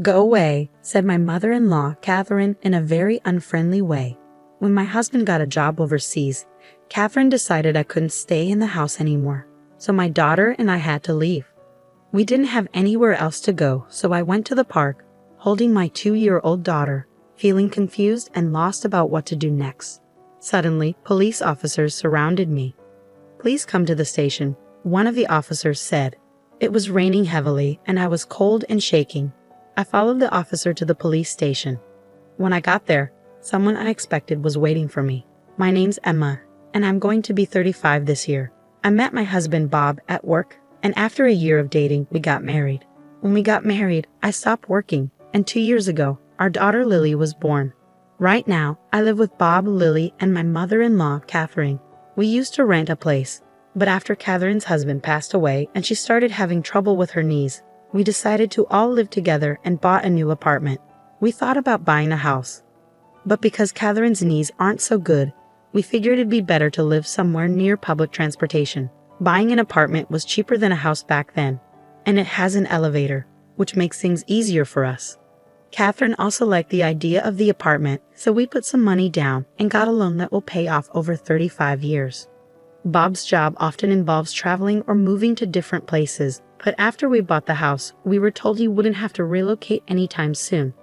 "Go away," said my mother-in-law, Catherine, in a very unfriendly way. When my husband got a job overseas, Catherine decided I couldn't stay in the house anymore, so my daughter and I had to leave. We didn't have anywhere else to go, so I went to the park, holding my 2-year-old daughter, feeling confused and lost about what to do next. Suddenly, police officers surrounded me. "Please come to the station," one of the officers said. It was raining heavily, and I was cold and shaking. I followed the officer to the police station. When I got there, someone unexpected was waiting for me. "My name's Emma, and I'm going to be 35 this year. I met my husband Bob at work, and after a year of dating, we got married. When we got married, I stopped working, and 2 years ago, our daughter Lily was born. Right now, I live with Bob, Lily, and my mother-in-law, Catherine. We used to rent a place, but after Catherine's husband passed away and she started having trouble with her knees, we decided to all live together and bought a new apartment. We thought about buying a house, but because Catherine's knees aren't so good, we figured it'd be better to live somewhere near public transportation. Buying an apartment was cheaper than a house back then, and it has an elevator, which makes things easier for us. Catherine also liked the idea of the apartment, so we put some money down and got a loan that will pay off over 35 years. Bob's job often involves traveling or moving to different places, but after we bought the house, we were told he wouldn't have to relocate anytime soon.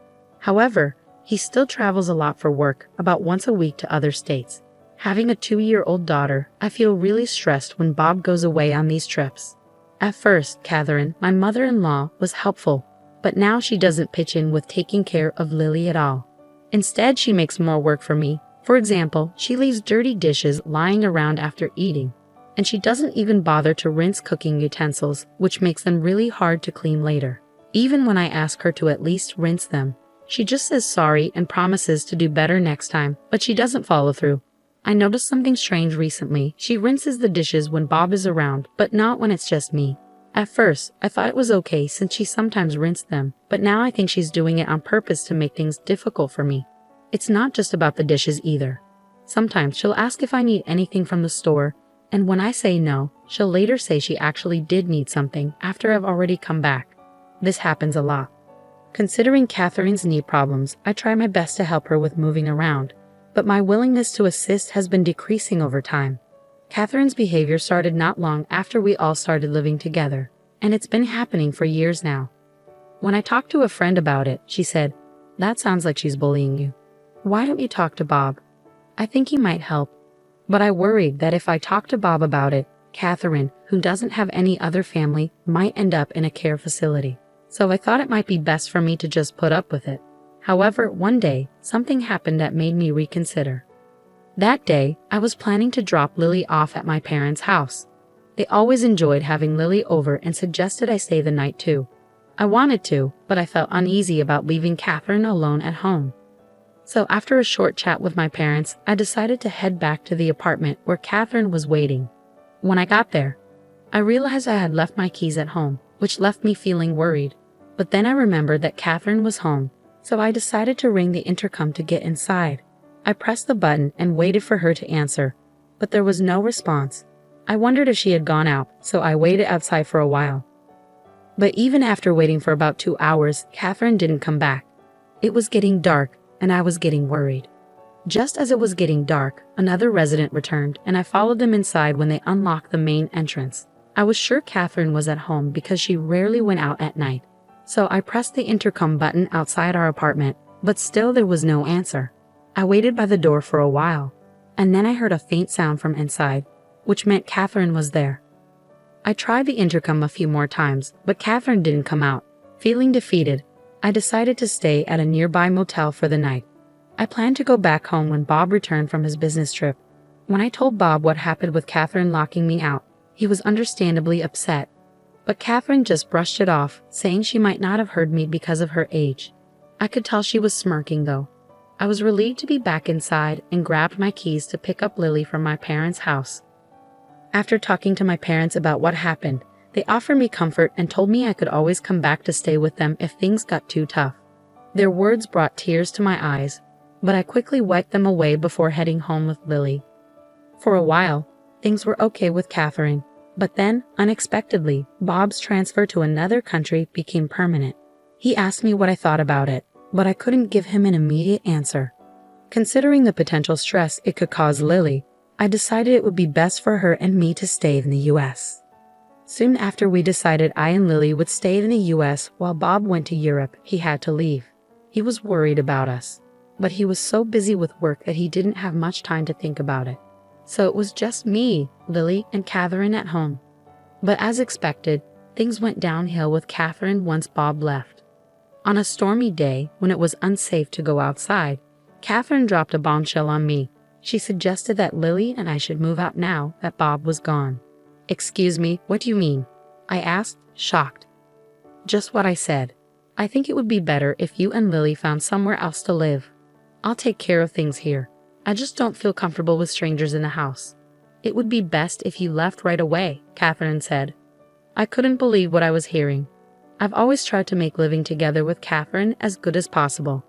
However, he still travels a lot for work, about once a week to other states. Having a 2-year-old daughter, I feel really stressed when Bob goes away on these trips. At first, Catherine, my mother-in-law, was helpful, but now she doesn't pitch in with taking care of Lily at all. Instead, she makes more work for me. For example, she leaves dirty dishes lying around after eating, and she doesn't even bother to rinse cooking utensils, which makes them really hard to clean later. Even when I ask her to at least rinse them, she just says sorry and promises to do better next time, but she doesn't follow through. I noticed something strange recently. She rinses the dishes when Bob is around, but not when it's just me. At first, I thought it was okay since she sometimes rinsed them, but now I think she's doing it on purpose to make things difficult for me. It's not just about the dishes either. Sometimes she'll ask if I need anything from the store, and when I say no, she'll later say she actually did need something after I've already come back. This happens a lot. Considering Catherine's knee problems, I try my best to help her with moving around, but my willingness to assist has been decreasing over time. Catherine's behavior started not long after we all started living together, and it's been happening for years now. When I talked to a friend about it, she said, "That sounds like she's bullying you. Why don't you talk to Bob? I think he might help." But I worried that if I talked to Bob about it, Catherine, who doesn't have any other family, might end up in a care facility. So I thought it might be best for me to just put up with it. However, one day, something happened that made me reconsider. That day, I was planning to drop Lily off at my parents' house. They always enjoyed having Lily over and suggested I stay the night too. I wanted to, but I felt uneasy about leaving Catherine alone at home. So after a short chat with my parents, I decided to head back to the apartment where Catherine was waiting. When I got there, I realized I had left my keys at home, which left me feeling worried. But then I remembered that Catherine was home, so I decided to ring the intercom to get inside. I pressed the button and waited for her to answer, but there was no response. I wondered if she had gone out, so I waited outside for a while. But even after waiting for about 2 hours, Catherine didn't come back. It was getting dark, and I was getting worried. Just as it was getting dark, another resident returned, and I followed them inside when they unlocked the main entrance. I was sure Catherine was at home because she rarely went out at night. So I pressed the intercom button outside our apartment, but still there was no answer. I waited by the door for a while, and then I heard a faint sound from inside, which meant Catherine was there. I tried the intercom a few more times, but Catherine didn't come out. Feeling defeated, I decided to stay at a nearby motel for the night. I planned to go back home when Bob returned from his business trip. When I told Bob what happened with Catherine locking me out, he was understandably upset. But Catherine just brushed it off, saying she might not have heard me because of her age. I could tell she was smirking though. I was relieved to be back inside and grabbed my keys to pick up Lily from my parents' house. After talking to my parents about what happened, they offered me comfort and told me I could always come back to stay with them if things got too tough. Their words brought tears to my eyes, but I quickly wiped them away before heading home with Lily. For a while, things were okay with Catherine, but then, unexpectedly, Bob's transfer to another country became permanent. He asked me what I thought about it, but I couldn't give him an immediate answer. Considering the potential stress it could cause Lily, I decided it would be best for her and me to stay in the US. Soon after we decided I and Lily would stay in the US while Bob went to Europe, he had to leave. He was worried about us, but he was so busy with work that he didn't have much time to think about it. So it was just me, Lily, and Catherine at home. But as expected, things went downhill with Catherine once Bob left. On a stormy day, when it was unsafe to go outside, Catherine dropped a bombshell on me. She suggested that Lily and I should move out now that Bob was gone. "Excuse me, what do you mean?" I asked, shocked. "Just what I said. I think it would be better if you and Lily found somewhere else to live. I'll take care of things here. I just don't feel comfortable with strangers in the house. It would be best if you left right away," Catherine said. I couldn't believe what I was hearing. I've always tried to make living together with Catherine as good as possible.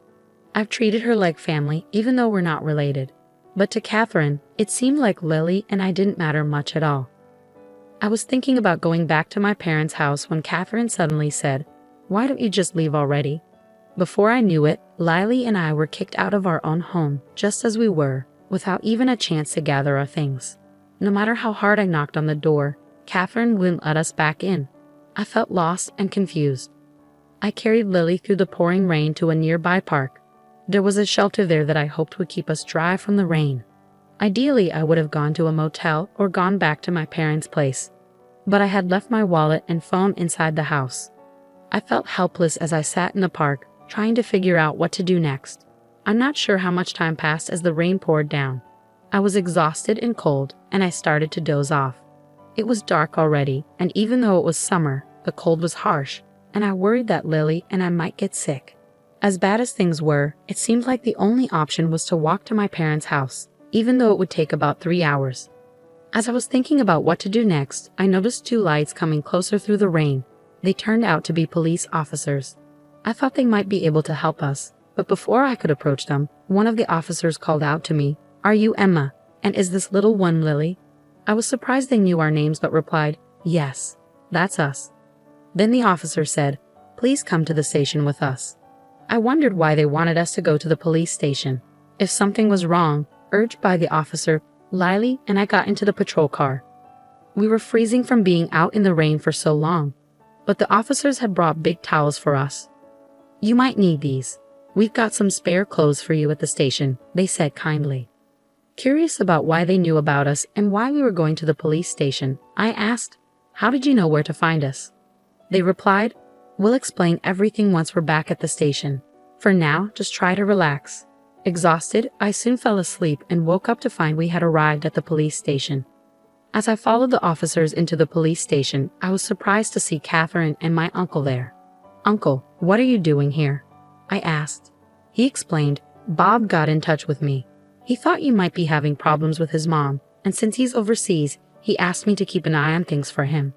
I've treated her like family even though we're not related. But to Catherine, it seemed like Lily and I didn't matter much at all. I was thinking about going back to my parents' house when Catherine suddenly said, "Why don't you just leave already?" Before I knew it, Lily and I were kicked out of our own home, just as we were, without even a chance to gather our things. No matter how hard I knocked on the door, Catherine wouldn't let us back in. I felt lost and confused. I carried Lily through the pouring rain to a nearby park. There was a shelter there that I hoped would keep us dry from the rain. Ideally, I would have gone to a motel or gone back to my parents' place. But I had left my wallet and phone inside the house. I felt helpless as I sat in the park, trying to figure out what to do next. I'm not sure how much time passed as the rain poured down. I was exhausted and cold, and I started to doze off. It was dark already, and even though it was summer, the cold was harsh, and I worried that Lily and I might get sick. As bad as things were, it seemed like the only option was to walk to my parents' house, even though it would take about 3 hours. As I was thinking about what to do next, I noticed 2 lights coming closer through the rain. They turned out to be police officers. I thought they might be able to help us, but before I could approach them, one of the officers called out to me, "Are you Emma? And is this little one Lily?" I was surprised they knew our names but replied, "Yes, that's us." Then the officer said, "Please come to the station with us." I wondered why they wanted us to go to the police station. If something was wrong, urged by the officer, Lily and I got into the patrol car. We were freezing from being out in the rain for so long, but the officers had brought big towels for us. "You might need these. We've got some spare clothes for you at the station," they said kindly. Curious about why they knew about us and why we were going to the police station, I asked, "How did you know where to find us?" They replied, "We'll explain everything once we're back at the station. For now, just try to relax." Exhausted, I soon fell asleep and woke up to find we had arrived at the police station. As I followed the officers into the police station, I was surprised to see Catherine and my uncle there. "Uncle, what are you doing here?" I asked. He explained, "Bob got in touch with me. He thought you might be having problems with his mom, and since he's overseas, he asked me to keep an eye on things for him."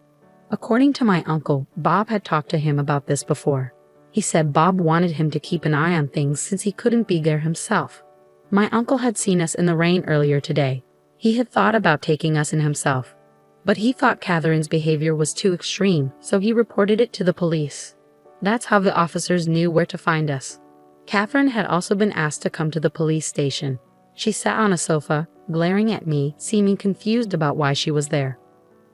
According to my uncle, Bob had talked to him about this before. He said Bob wanted him to keep an eye on things since he couldn't be there himself. My uncle had seen us in the rain earlier today. He had thought about taking us in himself, but he thought Catherine's behavior was too extreme, so he reported it to the police. That's how the officers knew where to find us. Catherine had also been asked to come to the police station. She sat on a sofa, glaring at me, seeming confused about why she was there.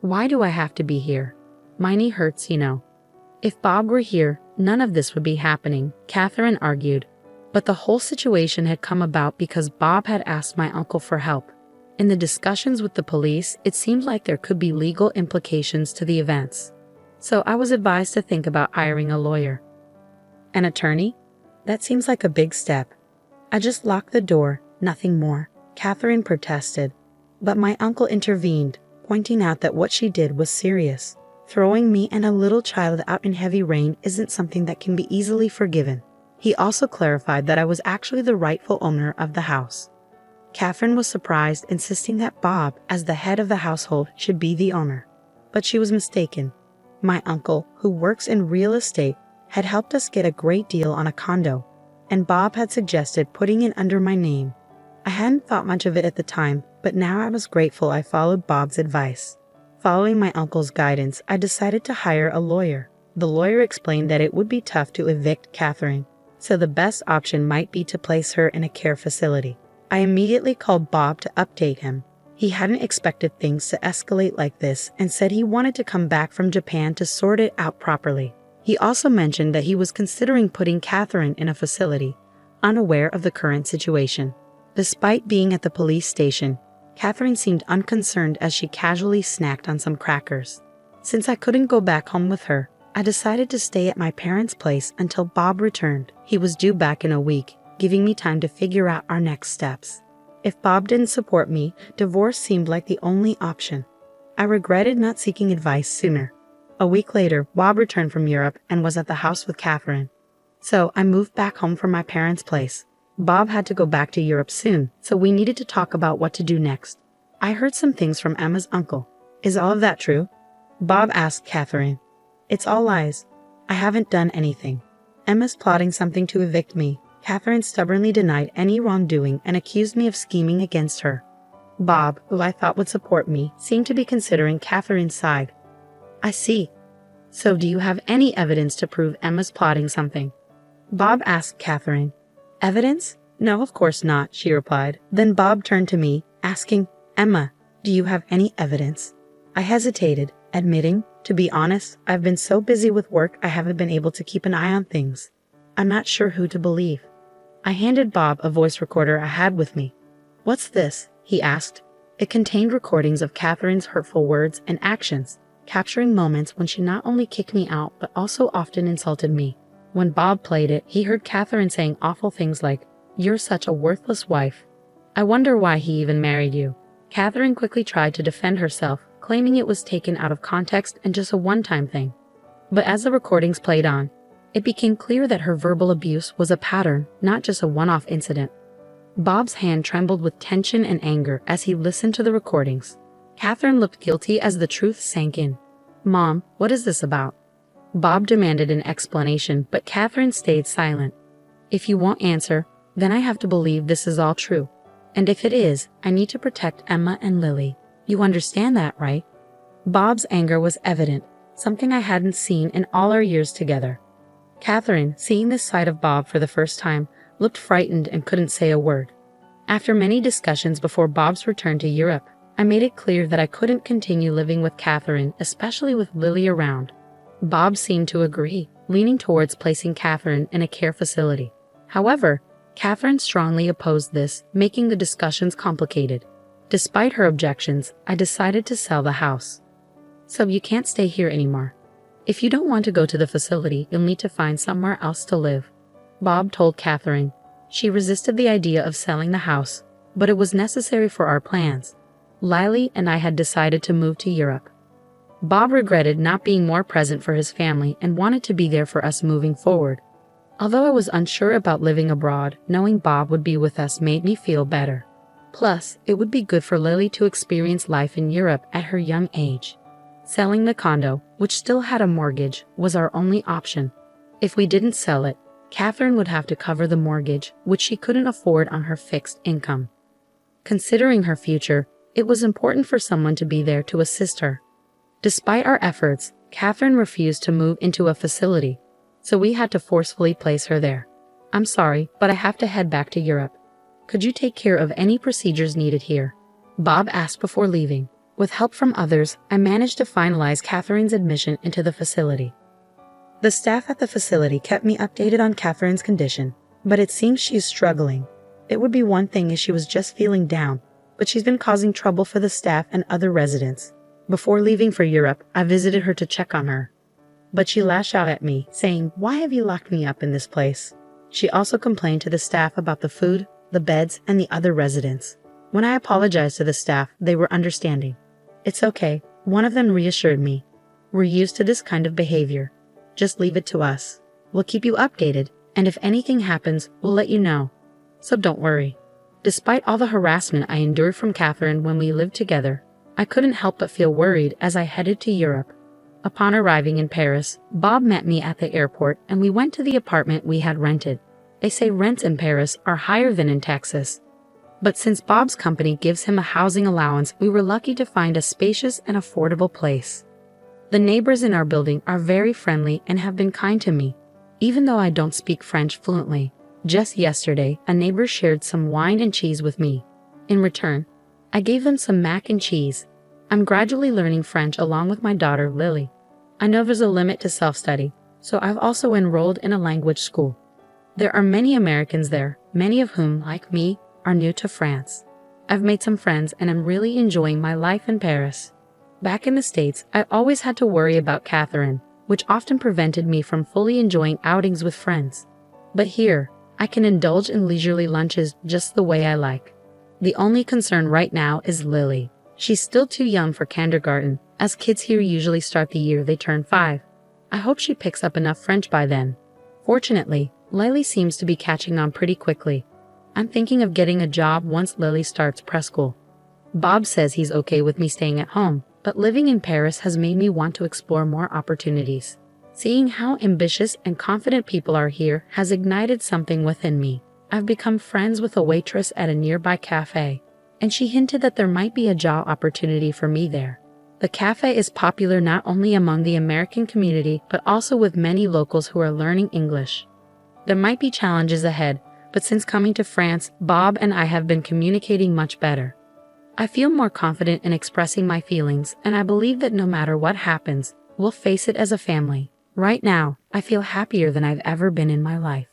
"Why do I have to be here? My knee hurts, you know." "If Bob were here, none of this would be happening," Catherine argued. But the whole situation had come about because Bob had asked my uncle for help. In the discussions with the police, it seemed like there could be legal implications to the events. So I was advised to think about hiring a lawyer. "An attorney? That seems like a big step." "I just locked the door, nothing more," Catherine protested. But my uncle intervened, pointing out that what she did was serious. Throwing me and a little child out in heavy rain isn't something that can be easily forgiven. He also clarified that I was actually the rightful owner of the house. Catherine was surprised, insisting that Bob, as the head of the household, should be the owner. But she was mistaken. My uncle, who works in real estate, had helped us get a great deal on a condo, and Bob had suggested putting it under my name. I hadn't thought much of it at the time, but now I was grateful I followed Bob's advice. Following my uncle's guidance, I decided to hire a lawyer. The lawyer explained that it would be tough to evict Catherine, so the best option might be to place her in a care facility. I immediately called Bob to update him. He hadn't expected things to escalate like this and said he wanted to come back from Japan to sort it out properly. He also mentioned that he was considering putting Catherine in a facility, unaware of the current situation. Despite being at the police station, Catherine seemed unconcerned as she casually snacked on some crackers. Since I couldn't go back home with her, I decided to stay at my parents' place until Bob returned. He was due back in a week, giving me time to figure out our next steps. If Bob didn't support me, divorce seemed like the only option. I regretted not seeking advice sooner. A week later, Bob returned from Europe and was at the house with Catherine. So I moved back home from my parents' place. Bob had to go back to Europe soon, so we needed to talk about what to do next. I heard some things from Emma's uncle. Is all of that true? Bob asked Catherine. It's all lies. I haven't done anything. Emma's plotting something to evict me. Catherine stubbornly denied any wrongdoing and accused me of scheming against her. Bob, who I thought would support me, seemed to be considering Catherine's side. I see. So do you have any evidence to prove Emma's plotting something? Bob asked Catherine. Evidence? No, of course not, she replied. Then Bob turned to me, asking, Emma, do you have any evidence? I hesitated, admitting, to be honest, I've been so busy with work I haven't been able to keep an eye on things. I'm not sure who to believe. I handed Bob a voice recorder I had with me. What's this? He asked. It contained recordings of Catherine's hurtful words and actions, capturing moments when she not only kicked me out but also often insulted me. When Bob played it, he heard Catherine saying awful things like, "You're such a worthless wife. I wonder why he even married you." Catherine quickly tried to defend herself, claiming it was taken out of context and just a one-time thing. But as the recordings played on, it became clear that her verbal abuse was a pattern, not just a one-off incident. Bob's hand trembled with tension and anger as he listened to the recordings. Catherine looked guilty as the truth sank in. Mom, what is this about? Bob demanded an explanation, but Catherine stayed silent. If you won't answer, then I have to believe this is all true. And if it is, I need to protect Emma and Lily. You understand that, right? Bob's anger was evident, something I hadn't seen in all our years together. Catherine, seeing this side of Bob for the first time, looked frightened and couldn't say a word. After many discussions before Bob's return to Europe, I made it clear that I couldn't continue living with Catherine, especially with Lily around. Bob seemed to agree, leaning towards placing Catherine in a care facility. However, Catherine strongly opposed this, making the discussions complicated. Despite her objections, I decided to sell the house. So you can't stay here anymore. If you don't want to go to the facility, you'll need to find somewhere else to live, Bob told Catherine. She resisted the idea of selling the house, but it was necessary for our plans. Lily and I had decided to move to Europe. Bob regretted not being more present for his family and wanted to be there for us moving forward. Although I was unsure about living abroad, knowing Bob would be with us made me feel better. Plus, it would be good for Lily to experience life in Europe at her young age. Selling the condo, which still had a mortgage, was our only option. If we didn't sell it, Catherine would have to cover the mortgage, which she couldn't afford on her fixed income. Considering her future, it was important for someone to be there to assist her. Despite our efforts, Catherine refused to move into a facility, so we had to forcefully place her there. I'm sorry, but I have to head back to Europe. Could you take care of any procedures needed here? Bob asked before leaving. With help from others, I managed to finalize Catherine's admission into the facility. The staff at the facility kept me updated on Catherine's condition, but it seems she's struggling. It would be one thing if she was just feeling down, but she's been causing trouble for the staff and other residents. Before leaving for Europe, I visited her to check on her. But she lashed out at me, saying, "Why have you locked me up in this place?" She also complained to the staff about the food, the beds, and the other residents. When I apologized to the staff, they were understanding. "It's okay," one of them reassured me. "We're used to this kind of behavior. Just leave it to us. We'll keep you updated, and if anything happens, we'll let you know. So don't worry." Despite all the harassment I endured from Catherine when we lived together, I couldn't help but feel worried as I headed to Europe. Upon arriving in Paris, Bob met me at the airport and we went to the apartment we had rented. They say rents in Paris are higher than in Texas. But since Bob's company gives him a housing allowance, we were lucky to find a spacious and affordable place. The neighbors in our building are very friendly and have been kind to me, even though I don't speak French fluently. Just yesterday, a neighbor shared some wine and cheese with me. In return, I gave them some mac and cheese. I'm gradually learning French along with my daughter, Lily. I know there's a limit to self-study, so I've also enrolled in a language school. There are many Americans there, many of whom, like me, are new to France. I've made some friends and I'm really enjoying my life in Paris. Back in the States, I always had to worry about Catherine, which often prevented me from fully enjoying outings with friends. But here, I can indulge in leisurely lunches just the way I like. The only concern right now is Lily. She's still too young for kindergarten, as kids here usually start the year they turn 5. I hope she picks up enough French by then. Fortunately, Lily seems to be catching on pretty quickly. I'm thinking of getting a job once Lily starts preschool. Bob says he's okay with me staying at home, but living in Paris has made me want to explore more opportunities. Seeing how ambitious and confident people are here has ignited something within me. I've become friends with a waitress at a nearby cafe, and she hinted that there might be a job opportunity for me there. The cafe is popular not only among the American community, but also with many locals who are learning English. There might be challenges ahead, but since coming to France, Bob and I have been communicating much better. I feel more confident in expressing my feelings, and I believe that no matter what happens, we'll face it as a family. Right now, I feel happier than I've ever been in my life.